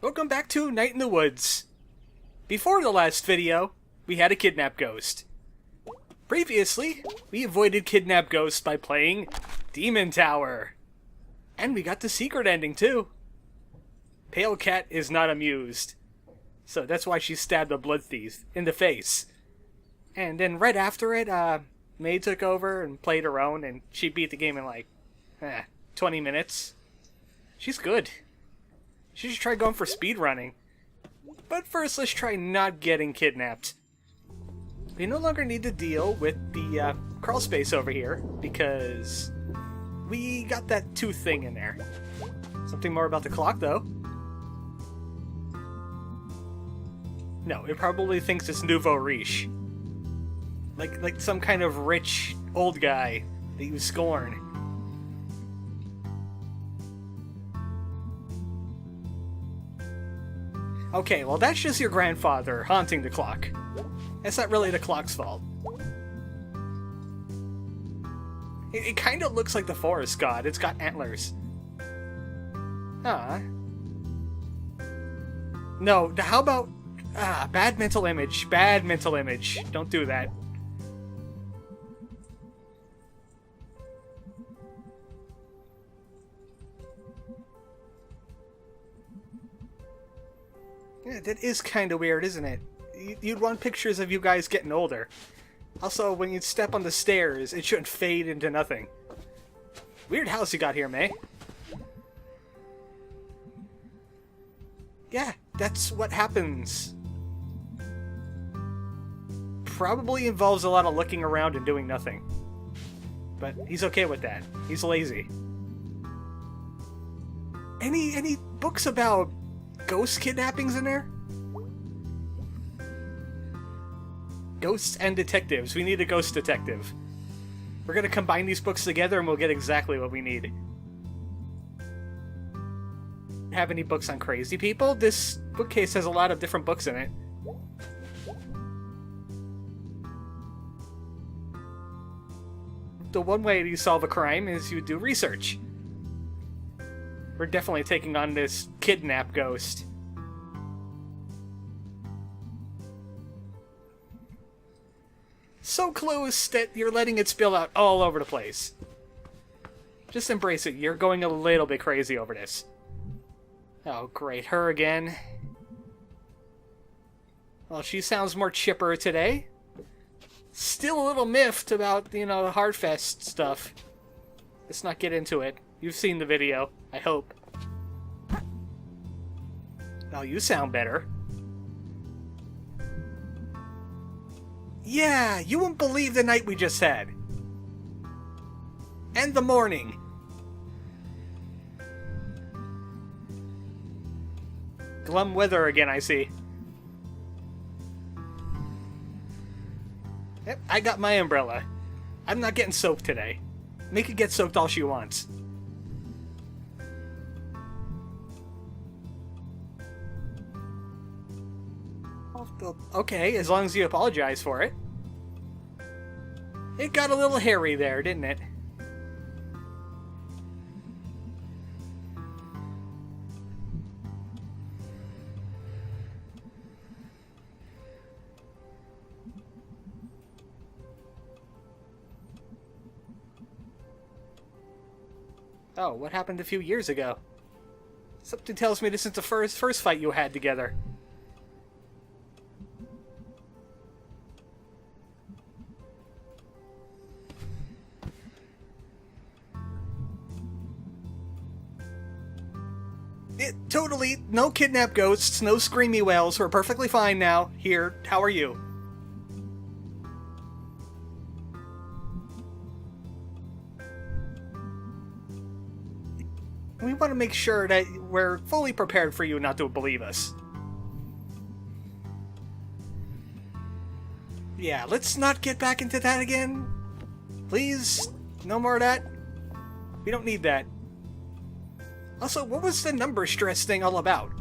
Welcome back to Night in the Woods. Before the last video, we had a kidnap ghost. Previously, we avoided kidnap ghosts by playing Demon Tower. And we got the secret ending too. Pale Cat is not amused. So that's why she stabbed the blood thief in the face. And then right after it, May took over and played her own, and she beat the game in like 20 minutes. She's good. She should try going for speedrunning. But first, let's try not getting kidnapped. We no longer need to deal with the crawl space over here, because we got that tooth thing in there. Something more about the clock, though. No, it probably thinks it's nouveau riche. Like some kind of rich old guy that you scorn. Okay, well that's just your grandfather haunting the clock. That's not really the clock's fault. It kind of looks like the forest god. It's got antlers. Ah. No, how about... bad mental image. Bad mental image. Don't do that. Yeah, that is kind of weird, isn't it? You'd want pictures of you guys getting older. Also, when you step on the stairs, it shouldn't fade into nothing. Weird house you got here, May. Yeah, that's what happens. Probably involves a lot of looking around and doing nothing. But he's okay with that. He's lazy. Any books about ghost kidnappings in there? Ghosts and detectives. We need a ghost detective. We're gonna combine these books together and we'll get exactly what we need. Have any books on crazy people? This bookcase has a lot of different books in it. The one way you solve a crime is you do research. We're definitely taking on this kidnap ghost. So close that you're letting it spill out all over the place. Just embrace it. You're going a little bit crazy over this. Oh, great. Her again. Well, she sounds more chipper today. Still a little miffed about, the Hardfest stuff. Let's not get into it. You've seen the video, I hope. Oh, you sound better. Yeah, you won't believe the night we just had. And the morning. Glum weather again, I see. Yep, I got my umbrella. I'm not getting soaked today. Make it get soaked all she wants. Okay, as long as you apologize for it. It got a little hairy there, didn't it? Oh, what happened a few years ago? Something tells me this isn't the first fight you had together. Totally, no kidnap ghosts, no screamy whales, we're perfectly fine now. Here, how are you? We want to make sure that we're fully prepared for you not to believe us. Yeah, let's not get back into that again. Please, no more of that. We don't need that. Also, what was the number stress thing all about?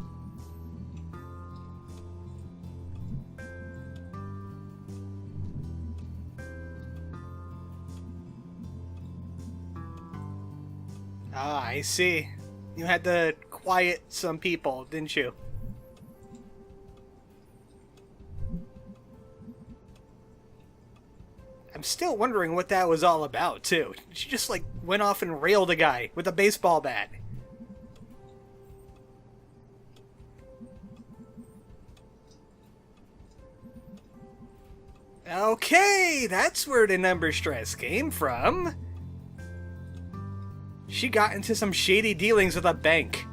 Ah, I see. You had to quiet some people, didn't you? I'm still wondering what that was all about, too. She just, like, went off and railed a guy with a baseball bat. Okay, that's where the number stress came from. She got into some shady dealings with a bank.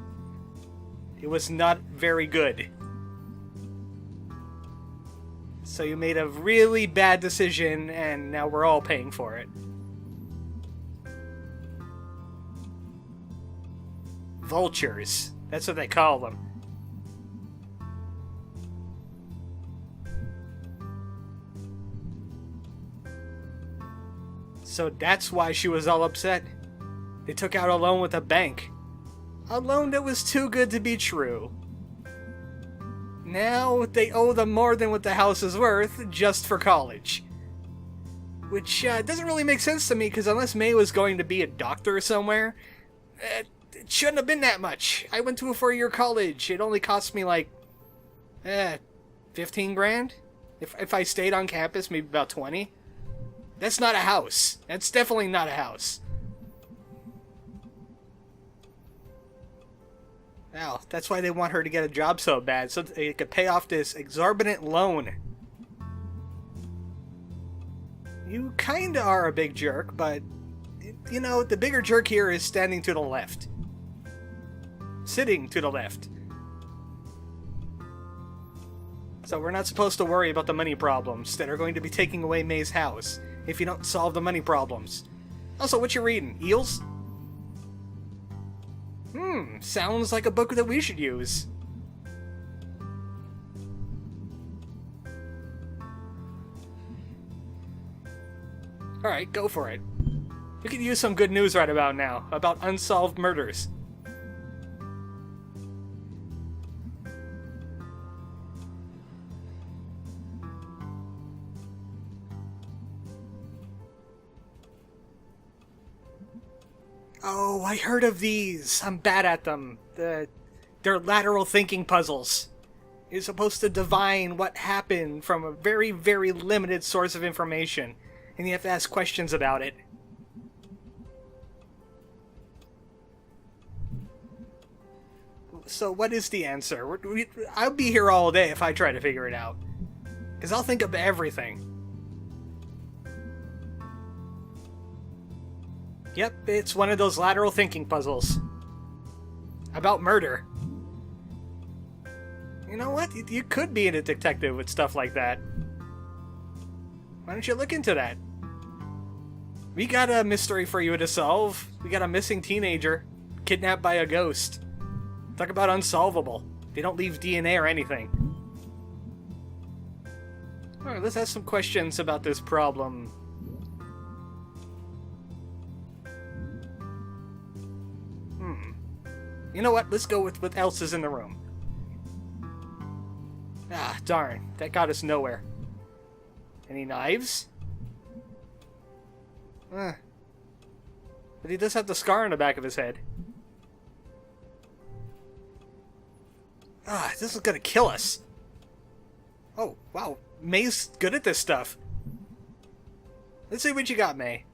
It was not very good. So you made a really bad decision, and now we're all paying for it. Vultures. That's what they call them. So that's why she was all upset. They took out a loan with a bank. A loan that was too good to be true. Now they owe them more than what the house is worth just for college. Which doesn't really make sense to me, because unless May was going to be a doctor somewhere, it shouldn't have been that much. I went to a 4-year college. It only cost me like 15 grand? If I stayed on campus, maybe about 20. That's not a house. That's definitely not a house. Now, that's why they want her to get a job so bad, so they could pay off this exorbitant loan. You kinda are a big jerk, but, you know, the bigger jerk here is standing to the left. Sitting to the left. So we're not supposed to worry about the money problems that are going to be taking away May's house if you don't solve the money problems. Also, what you reading? Eels? Sounds like a book that we should use. Alright, go for it. We could use some good news right about now, about unsolved murders. Oh, I heard of these. I'm bad at them. They're lateral thinking puzzles. You're supposed to divine what happened from a very, very limited source of information, and you have to ask questions about it. So what is the answer? I'll be here all day if I try to figure it out. Because I'll think of everything. Yep, it's one of those lateral thinking puzzles. About murder. You know what? You could be a detective with stuff like that. Why don't you look into that? We got a mystery for you to solve. We got a missing teenager, kidnapped by a ghost. Talk about unsolvable. They don't leave DNA or anything. Alright, let's ask some questions about this problem. You know what? Let's go with what else is in the room. Ah, darn. That got us nowhere. Any knives? But he does have the scar on the back of his head. Ah, this is gonna kill us. Oh, wow. May's good at this stuff. Let's see what you got, May.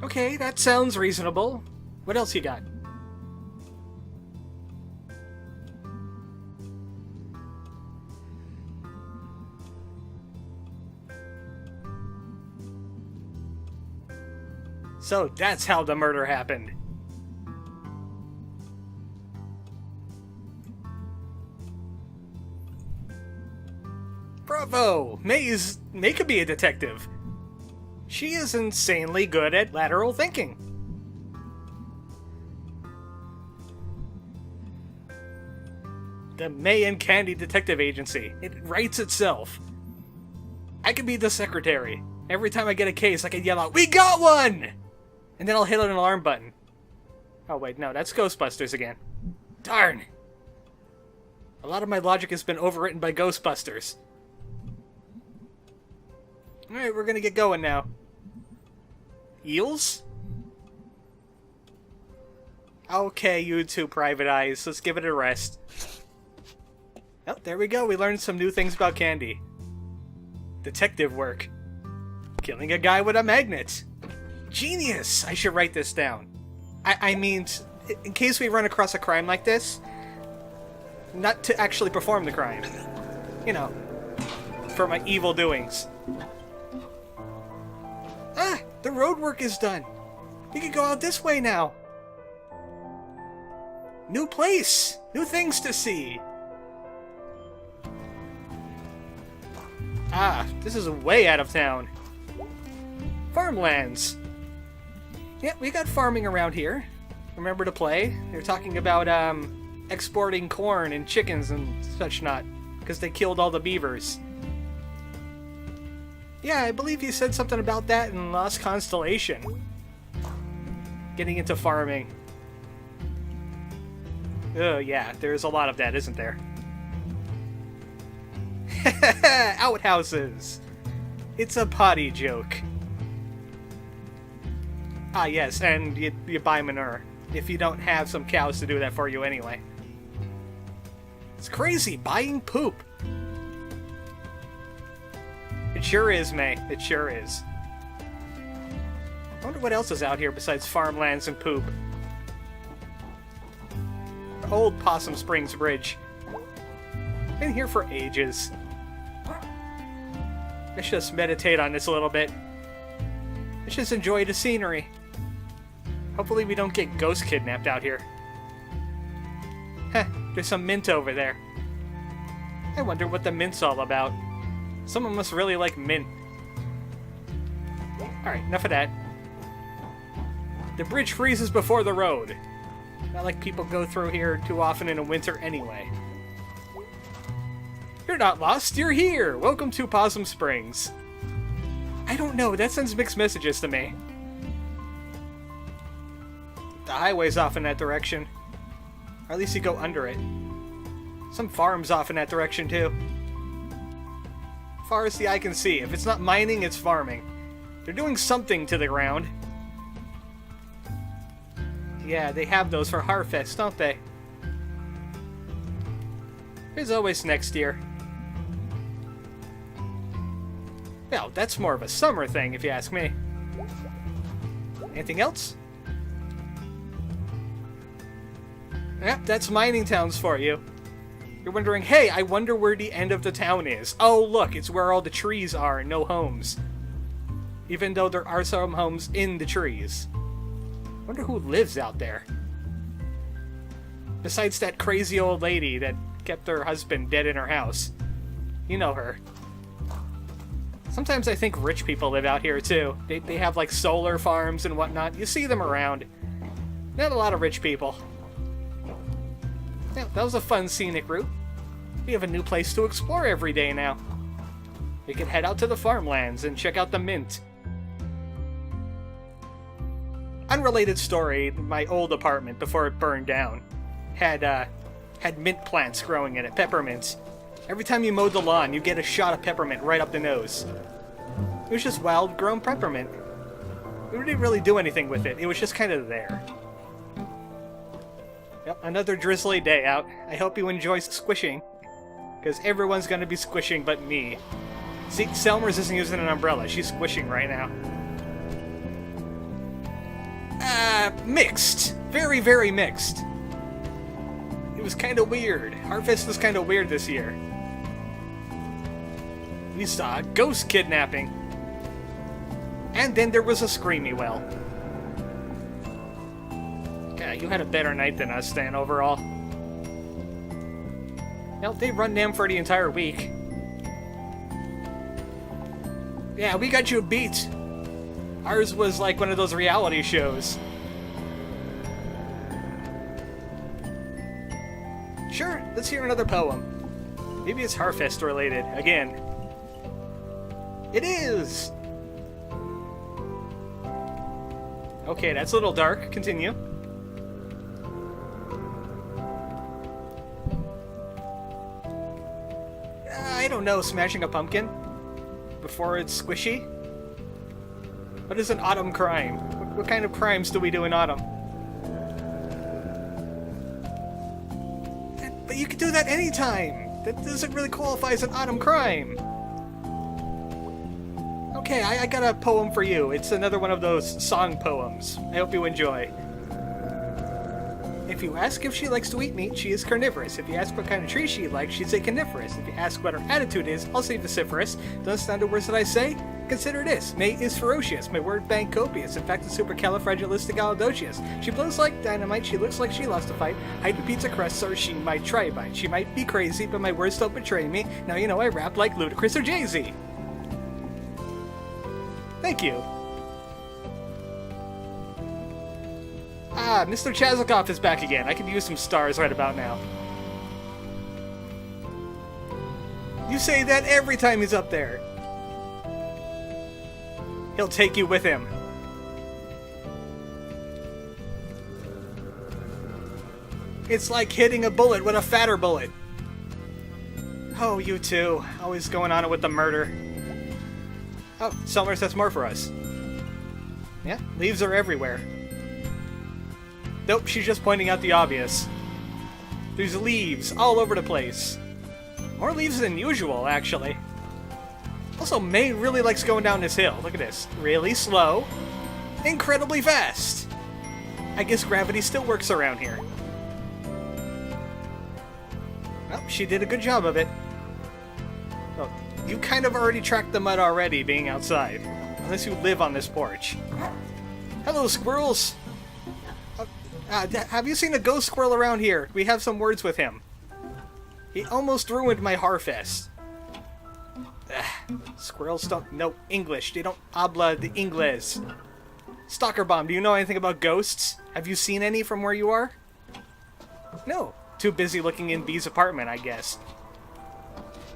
Okay, that sounds reasonable. What else you got? So that's how the murder happened. Bravo! May could be a detective. She is insanely good at lateral thinking. The May and Candy Detective Agency. It writes itself. I could be the secretary. Every time I get a case, I can yell out, "We got one!" And then I'll hit an alarm button. Oh wait, no, that's Ghostbusters again. Darn! A lot of my logic has been overwritten by Ghostbusters. Alright, we're gonna get going now. Eels? Okay, you two private eyes, let's give it a rest. Oh, there we go, we learned some new things about candy. Detective work. Killing a guy with a magnet. Genius! I should write this down. I mean, in case we run across a crime like this, not to actually perform the crime. You know, for my evil doings. Ah, the road work is done. We can go out this way now. New place! New things to see! Ah, this is way out of town. Farmlands. Yeah, we got farming around here. Remember to play? They're talking about, exporting corn and chickens and such not, because they killed all the beavers. Yeah, I believe he said something about that in Lost Constellation. Getting into farming. Oh, yeah, there's a lot of that, isn't there? Outhouses! It's a potty joke. Ah, yes, and you buy manure. If you don't have some cows to do that for you anyway. It's crazy, buying poop. It sure is, May. It sure is. I wonder what else is out here besides farmlands and poop. Old Possum Springs Bridge. Been here for ages. Let's just meditate on this a little bit. Let's just enjoy the scenery. Hopefully we don't get ghost kidnapped out here. Heh, there's some mint over there. I wonder what the mint's all about. Someone must really like mint. Alright, enough of that. The bridge freezes before the road. Not like people go through here too often in the winter anyway. You're not lost, you're here! Welcome to Possum Springs. I don't know, that sends mixed messages to me. The highway's off in that direction. Or at least you go under it. Some farm's off in that direction too. Far as the eye can see, if it's not mining, it's farming. They're doing something to the ground. Yeah, they have those for Harfest, don't they? There's always next year. Well, that's more of a summer thing, if you ask me. Anything else? Yep, that's mining towns for you. You're wondering, hey, I wonder where the end of the town is. Oh, look, it's where all the trees are and no homes. Even though there are some homes in the trees. Wonder who lives out there. Besides that crazy old lady that kept her husband dead in her house. You know her. Sometimes I think rich people live out here too. They have like solar farms and whatnot. You see them around. Not a lot of rich people. Yeah, that was a fun scenic route. We have a new place to explore every day now. We can head out to the farmlands and check out the mint. Unrelated story, my old apartment before it burned down had mint plants growing in it, peppermints. Every time you mowed the lawn, you get a shot of peppermint right up the nose. It was just wild-grown peppermint. We didn't really do anything with it. It was just kind of there. Yep, another drizzly day out. I hope you enjoy squishing. Because everyone's going to be squishing but me. See, Selmers isn't using an umbrella. She's squishing right now. Mixed. Very, very mixed. It was kind of weird. Harvest was kind of weird this year. We saw ghost kidnapping. And then there was a screamy well. Yeah, you had a better night than us, Dan, overall. Well, they run them for the entire week. Yeah, we got you beat. Ours was like one of those reality shows. Sure, let's hear another poem. Maybe it's Harfest related, again. It is! Okay, that's a little dark. Continue. I don't know, smashing a pumpkin? Before it's squishy? What is an autumn crime? What kind of crimes do we do in autumn? could do that anytime. That doesn't really qualify as an autumn crime. Okay, I got a poem for you. It's another one of those song poems. I hope you enjoy. If you ask if she likes to eat meat, she is carnivorous. If you ask what kind of tree she likes, she'd say coniferous. If you ask what her attitude is, I'll say vociferous. Doesn't sound the words that I say? Consider this. May is ferocious. My word bank copious. In fact, it's supercalifragilisticexpialidocious. She blows like dynamite. She looks like she lost a fight. Hide the pizza crust, or she might try bite. She might be crazy, but my words don't betray me. Now you know I rap like Ludacris or Jay-Z. Thank you. Ah, Mr. Chazikov is back again. I could use some stars right about now. You say that every time he's up there. He'll take you with him. It's like hitting a bullet with a fatter bullet. Oh, you two. Always going on it with the murder. Oh, Summers has more for us. Yeah, leaves are everywhere. Nope, she's just pointing out the obvious. There's leaves all over the place. More leaves than usual, actually. Also, May really likes going down this hill. Look at this. Really slow. Incredibly fast. I guess gravity still works around here. Well, she did a good job of it. Oh, you kind of already tracked the mud already, being outside. Unless you live on this porch. Hello, squirrels! Have you seen a ghost squirrel around here? We have some words with him. He almost ruined my Harfest. Squirrels don't know English. They don't habla the Ingles. Stalker Bomb, do you know anything about ghosts? Have you seen any from where you are? No. Too busy looking in B's apartment, I guess.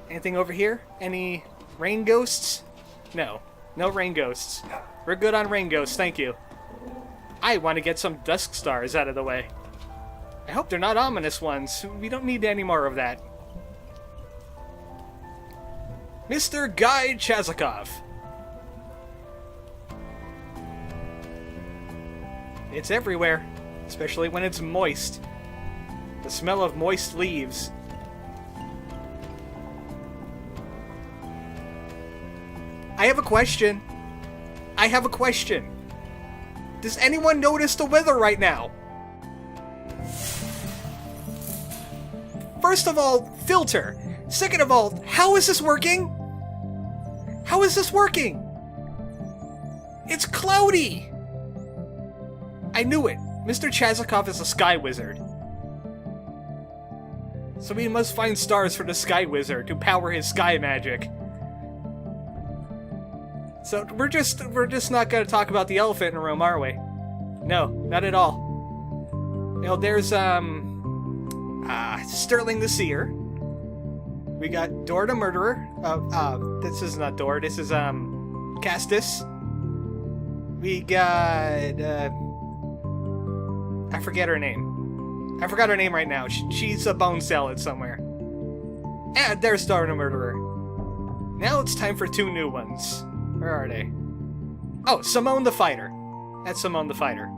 Anything over here? Any rain ghosts? No. No rain ghosts. We're good on rain ghosts, thank you. I want to get some dusk stars out of the way. I hope they're not ominous ones. We don't need any more of that. Mr. Guy Chazikov. It's everywhere, especially when it's moist. The smell of moist leaves. I have a question. I have a question. Does anyone notice the weather right now? First of all, filter. Second of all, how is this working? How is this working? It's cloudy! I knew it. Mr. Chazikov is a sky wizard. So we must find stars for the sky wizard to power his sky magic. So we're just not gonna talk about the elephant in the room, are we? No, not at all. You know, there's Sterling the Seer. We got Dor the Murderer. This is not Dor. This is Castus. We got I forget her name. I forgot her name right now. She's a bone salad somewhere. And there's Dor the Murderer. Now it's time for two new ones. Where are they? Oh, Simone the Fighter. That's Simone the Fighter.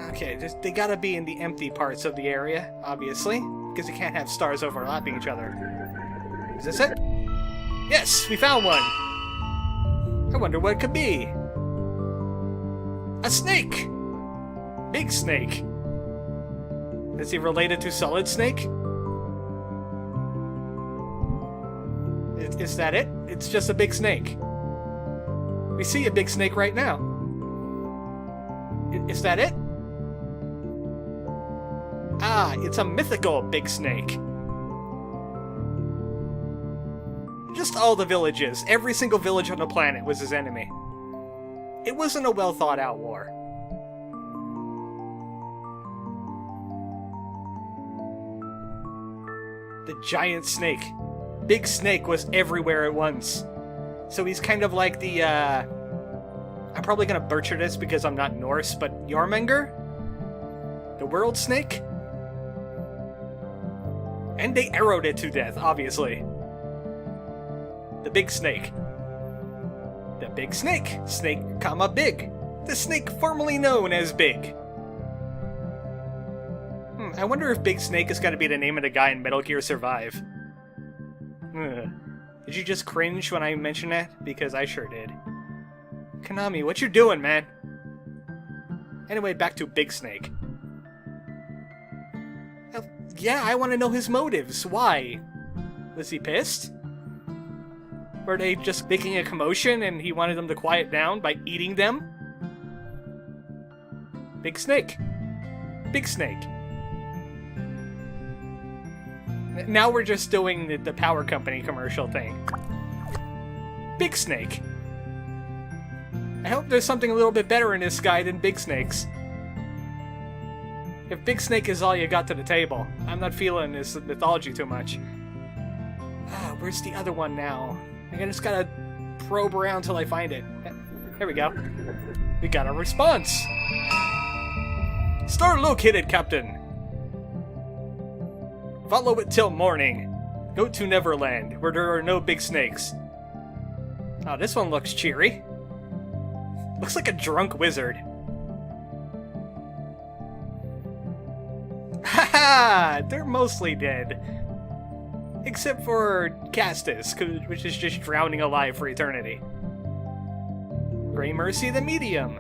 Okay, they gotta be in the empty parts of the area, obviously, because you can't have stars overlapping each other. Is this it? Yes, we found one! I wonder what it could be. A snake! Big snake. Is he related to Solid Snake? Is that it? It's just a big snake. We see a big snake right now. Is that it? Ah, it's a mythical big snake. Just all the villages, every single village on the planet was his enemy. It wasn't a well thought out war. The giant snake. Big Snake was everywhere at once. So he's kind of like the, I'm probably gonna butcher this because I'm not Norse, but Jormungandr? The world snake? And they arrowed it to death, obviously. The big snake. The big snake. Snake, comma, big. The snake formerly known as Big. I wonder if Big Snake is gonna be the name of the guy in Metal Gear Survive. Ugh. Did you just cringe when I mentioned that? Because I sure did. Konami, what you doing, man? Anyway, back to Big Snake. Yeah, I want to know his motives. Why? Was he pissed? Were they just making a commotion and he wanted them to quiet down by eating them? Big Snake. Big Snake. Now we're just doing the power company commercial thing. Big Snake. I hope there's something a little bit better in this guy than Big Snake's. If Big Snake is all you got to the table, I'm not feeling this mythology too much. Ah, where's the other one now? I just gotta probe around till I find it. There we go. We got a response! Star located, Captain! Follow it till morning. Go to Neverland, where there are no big snakes. Oh, this one looks cheery. Looks like a drunk wizard. Haha! They're mostly dead. Except for Castus, which is just drowning alive for eternity. Grey Mercy the Medium.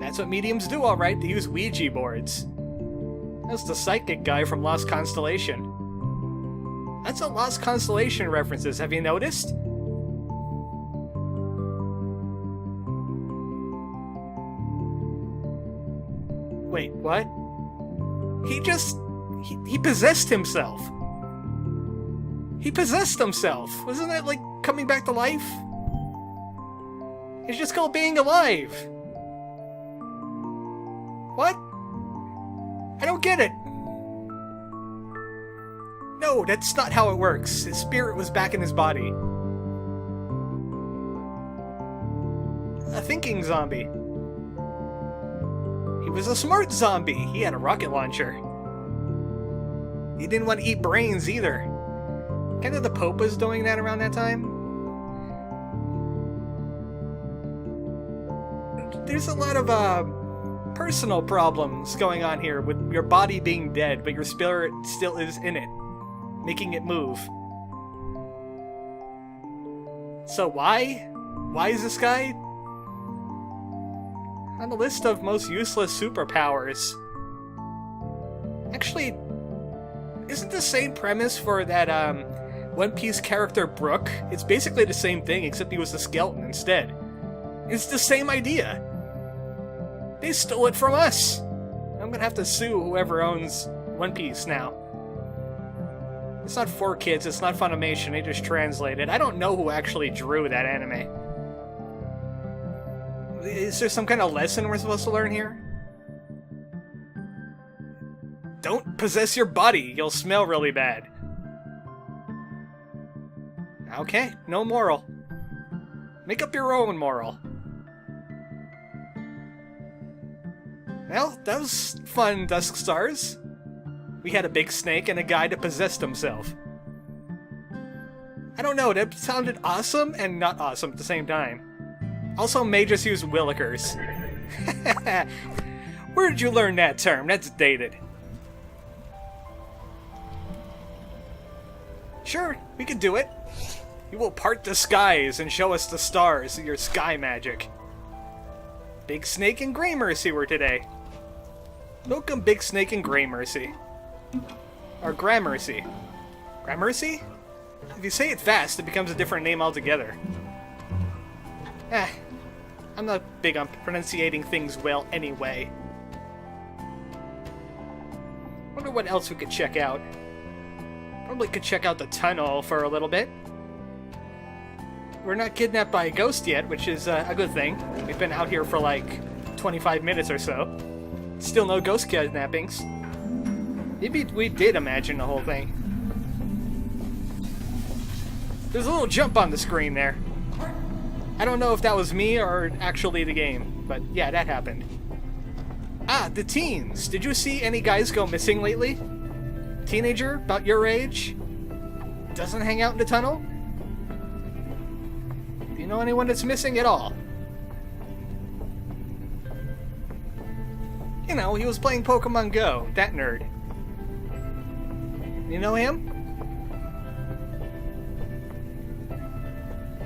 That's what mediums do, alright, they use Ouija boards. That's the psychic guy from Lost Constellation. That's a Lost Constellation references, have you noticed? Wait, what? He possessed himself. He possessed himself. Wasn't that like coming back to life? It's just called being alive. What? I don't get it. No, that's not how it works. His spirit was back in his body. A thinking zombie. He was a smart zombie. He had a rocket launcher. He didn't want to eat brains either. Kind of the Pope was doing that around that time. There's a lot of personal problems going on here with your body being dead, but your spirit still is in it, making it move. So why? Why is this guy on the list of most useless superpowers? Actually, isn't the same premise for that One Piece character Brook? It's basically the same thing, except he was a skeleton instead. It's the same idea. They stole it from us. I'm gonna have to sue whoever owns One Piece now. It's not for kids, it's not Funimation, they just translated. I don't know who actually drew that anime. Is there some kind of lesson we're supposed to learn here? Don't possess your body, you'll smell really bad. Okay, no moral. Make up your own moral. Well, that was fun, Dusk Stars. We had a big snake and a guy that possessed himself. I don't know, that sounded awesome and not awesome at the same time. Also, may just use willikers. Where did you learn that term? That's dated. Sure, we could do it. You will part the skies and show us the stars of your sky magic. Big Snake and Grey Mercy were today. Welcome, Big Snake and Grey Mercy. Or Gramercy. Gramercy? If you say it fast, it becomes a different name altogether. I'm not big on pronunciating things well anyway. Wonder what else we could check out. Probably could check out the tunnel for a little bit. We're not kidnapped by a ghost yet, which is a good thing. We've been out here for like 25 minutes or so. Still no ghost kidnappings. Maybe we did imagine the whole thing. There's a little jump on the screen there. I don't know if that was me or actually the game, but yeah, that happened. Ah, the teens. Did you see any guys go missing lately? Teenager, about your age? Doesn't hang out in the tunnel? Do you know anyone that's missing at all? You know, he was playing Pokemon Go. That nerd. You know him?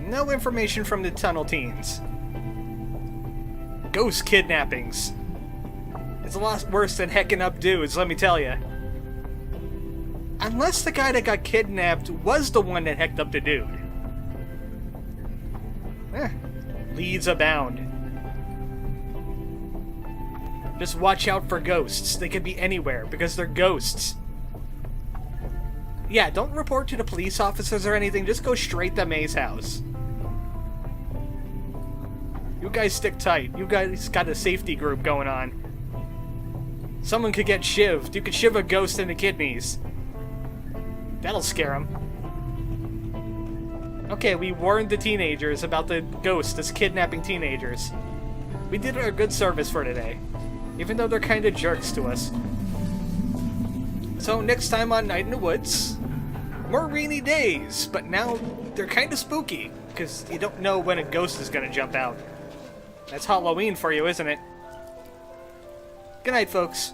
No information from the Tunnel Teens. Ghost kidnappings. It's a lot worse than hecking up dudes, let me tell you. Unless the guy that got kidnapped was the one that hecked up the dude. Leads abound. Just watch out for ghosts. They could be anywhere, because they're ghosts. Yeah, don't report to the police officers or anything, just go straight to May's house. You guys stick tight. You guys got a safety group going on. Someone could get shivved. You could shiv a ghost in the kidneys. That'll scare him. Okay, we warned the teenagers about the ghost that's kidnapping teenagers. We did our good service for today. Even though they're kind of jerks to us. So next time on Night in the Woods, more rainy days, but now they're kind of spooky, because you don't know when a ghost is going to jump out. That's Halloween for you, isn't it? Good night, folks.